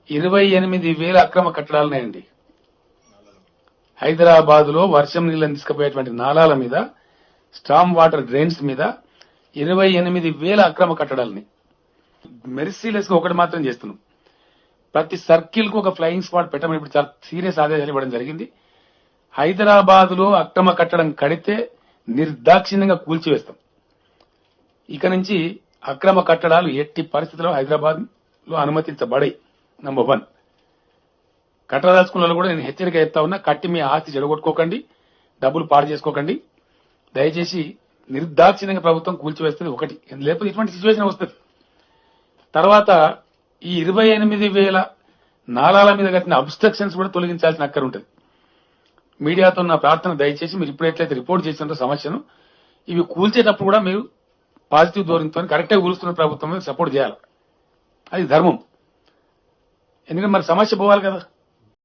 28,000 అక్రమ కట్టడాలున్నాయండి. హైదరాబాద్ లో వర్షం నీళ్ళని తీసుకుపోయేటువంటి నాలాల మీద, స్టామ్ వాటర్ డ్రైన్స్ మీద 28,000 అక్రమ కట్టడాలని మెర్సీలెస్ గా ఒకటి మాత్రం చేస్తున్నాం. ప్రతి సర్కిల్ కు ఒక ఫ్లయింగ్ స్పాట్ పెట్టమని ఇప్పుడు చాలా సీరియస్ ఆదేశాలు ఇవ్వడం జరిగింది. హైదరాబాద్ లో అక్రమ కట్టడం కడితే నిర్దాక్షిణ్యంగా కూల్చివేస్తాం. ఇక నుంచి అక్రమ కట్టడాలు ఎట్టి పరిస్థితుల్లో హైదరాబాద్ లో అనుమతించబడాయి. నంబర్ 1. కట్టదలుచుకున్న కూడా నేను హెచ్చరిక చెప్తా ఉన్నా, కట్టి మీ ఆస్తి చెడగొట్టుకోకండి, డబ్బులు పాడు చేసుకోకండి. దయచేసి నిర్దాక్షిణ్యంగా ప్రభుత్వం కూల్చివేస్తుంది ఒకటి, లేకపోతే ఇటువంటి సిచ్యువేషన్ వస్తుంది. తర్వాత ఈ 28,000 నాలాల మీద కట్టిన అబ్స్ట్రక్షన్స్ కూడా తొలగించాల్సిన అక్కర ఉంటుంది. మీడియాతో నా ప్రార్థన, దయచేసి మీరు ఇప్పుడు ఎట్లయితే రిపోర్ట్ చేసినారో సమస్యను, ఇవి కూల్చేటప్పుడు కూడా మీరు పాజిటివ్ ధోరణితో కరెక్ట్గా కూలుస్తున్న ప్రభుత్వం మీద సపోర్ట్ చేయాలి. అది ధర్మం. ఎందుకంటే మరి సమస్య పోవాలి కదా.